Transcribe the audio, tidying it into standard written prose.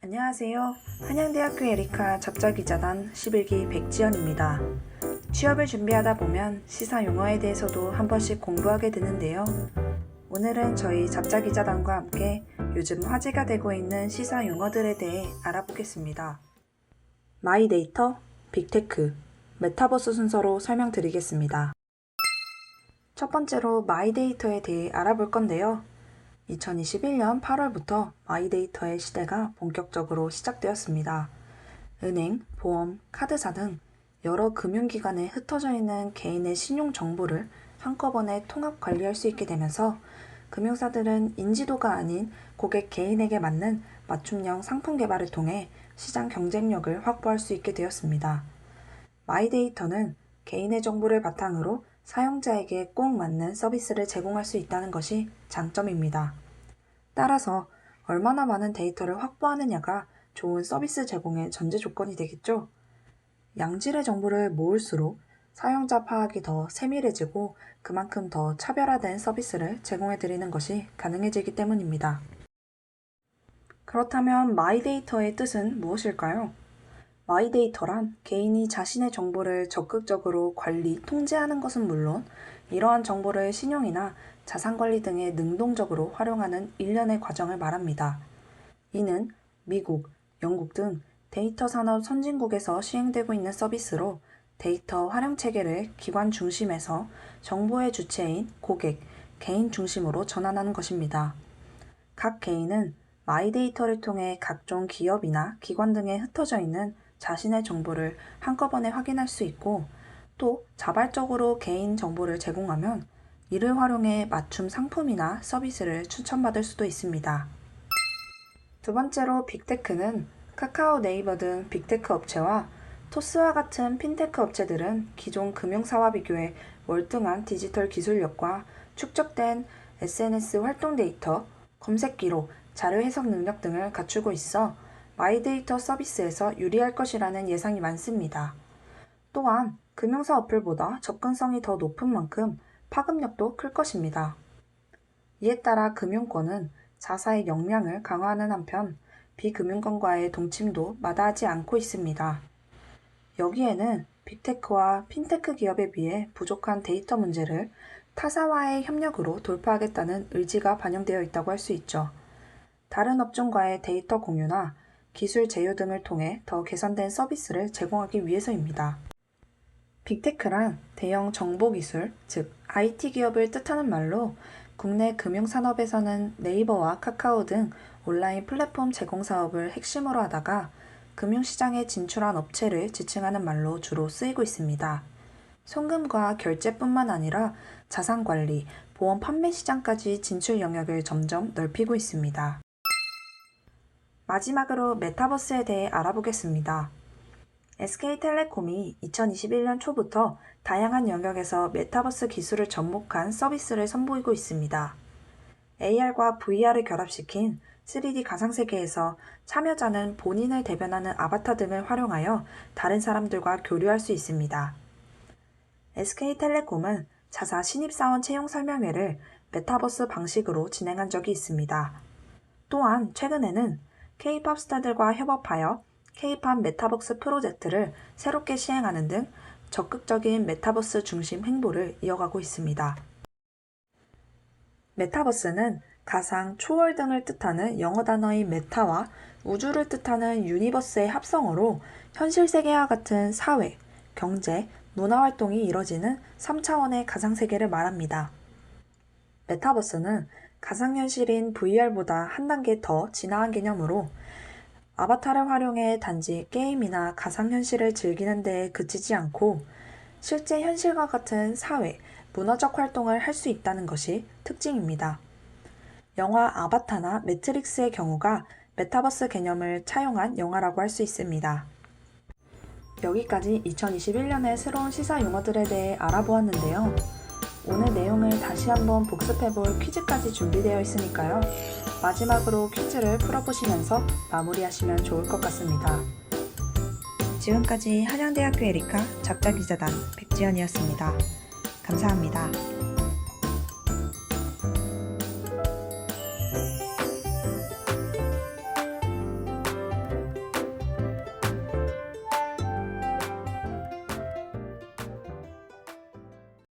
안녕하세요. 한양대학교 에리카 잡자기자단 11기 백지연입니다. 취업을 준비하다 보면 시사 용어에 대해서도 한 번씩 공부하게 되는데요. 오늘은 저희 잡자기자단과 함께 요즘 화제가 되고 있는 시사 용어들에 대해 알아보겠습니다. 마이데이터, 빅테크, 메타버스 순서로 설명드리겠습니다. 첫 번째로 마이데이터에 대해 알아볼 건데요. 2021년 8월부터 마이데이터의 시대가 본격적으로 시작되었습니다. 은행, 보험, 카드사 등 여러 금융기관에 흩어져 있는 개인의 신용 정보를 한꺼번에 통합 관리할 수 있게 되면서 금융사들은 인지도가 아닌 고객 개인에게 맞는 맞춤형 상품 개발을 통해 시장 경쟁력을 확보할 수 있게 되었습니다. 마이데이터는 개인의 정보를 바탕으로 사용자에게 꼭 맞는 서비스를 제공할 수 있다는 것이 장점입니다. 따라서 얼마나 많은 데이터를 확보하느냐가 좋은 서비스 제공의 전제 조건이 되겠죠. 양질의 정보를 모을수록 사용자 파악이 더 세밀해지고 그만큼 더 차별화된 서비스를 제공해 드리는 것이 가능해지기 때문입니다. 그렇다면 마이데이터의 뜻은 무엇일까요? 마이데이터란 개인이 자신의 정보를 적극적으로 관리, 통제하는 것은 물론 이러한 정보를 신용이나 자산관리 등에 능동적으로 활용하는 일련의 과정을 말합니다. 이는 미국, 영국 등 데이터 산업 선진국에서 시행되고 있는 서비스로 데이터 활용 체계를 기관 중심에서 정보의 주체인 고객, 개인 중심으로 전환하는 것입니다. 각 개인은 마이데이터를 통해 각종 기업이나 기관 등에 흩어져 있는 자신의 정보를 한꺼번에 확인할 수 있고 또 자발적으로 개인 정보를 제공하면 이를 활용해 맞춤 상품이나 서비스를 추천받을 수도 있습니다. 두 번째로 빅테크는 카카오, 네이버 등 빅테크 업체와 토스와 같은 핀테크 업체들은 기존 금융사와 비교해 월등한 디지털 기술력과 축적된 SNS 활동 데이터, 검색 기록, 자료 해석 능력 등을 갖추고 있어 마이데이터 서비스에서 유리할 것이라는 예상이 많습니다. 또한 금융사 어플보다 접근성이 더 높은 만큼 파급력도 클 것입니다. 이에 따라 금융권은 자사의 역량을 강화하는 한편 비금융권과의 동침도 마다하지 않고 있습니다. 여기에는 빅테크와 핀테크 기업에 비해 부족한 데이터 문제를 타사와의 협력으로 돌파하겠다는 의지가 반영되어 있다고 할 수 있죠. 다른 업종과의 데이터 공유나 기술 제휴 등을 통해 더 개선된 서비스를 제공하기 위해서입니다. 빅테크란 대형 정보기술, 즉 IT 기업을 뜻하는 말로 국내 금융산업에서는 네이버와 카카오 등 온라인 플랫폼 제공 사업을 핵심으로 하다가 금융시장에 진출한 업체를 지칭하는 말로 주로 쓰이고 있습니다. 송금과 결제뿐만 아니라 자산관리, 보험 판매 시장까지 진출 영역을 점점 넓히고 있습니다. 마지막으로 메타버스에 대해 알아보겠습니다. SK텔레콤이 2021년 초부터 다양한 영역에서 메타버스 기술을 접목한 서비스를 선보이고 있습니다. AR과 VR을 결합시킨 3D 가상세계에서 참여자는 본인을 대변하는 아바타 등을 활용하여 다른 사람들과 교류할 수 있습니다. SK텔레콤은 자사 신입사원 채용 설명회를 메타버스 방식으로 진행한 적이 있습니다. 또한 최근에는 K-팝 스타들과 협업하여 K-팝 메타버스 프로젝트를 새롭게 시행하는 등 적극적인 메타버스 중심 행보를 이어가고 있습니다. 메타버스는 가상, 초월 등을 뜻하는 영어 단어인 메타와 우주를 뜻하는 유니버스의 합성어로 현실 세계와 같은 사회, 경제, 문화 활동이 이뤄지는 3차원의 가상세계를 말합니다. 메타버스는 가상현실인 VR보다 한 단계 더 진화한 개념으로 아바타를 활용해 단지 게임이나 가상현실을 즐기는 데에 그치지 않고 실제 현실과 같은 사회, 문화적 활동을 할 수 있다는 것이 특징입니다. 영화 아바타나 매트릭스의 경우가 메타버스 개념을 차용한 영화라고 할 수 있습니다. 여기까지 2021년의 새로운 시사 용어들에 대해 알아보았는데요. 오늘 내용을 다시 한번 복습해볼 퀴즈까지 준비되어 있으니까요. 마지막으로 퀴즈를 풀어보시면서 마무리하시면 좋을 것 같습니다. 지금까지 한양대학교 에리카 잡자기자단 백지연이었습니다. 감사합니다.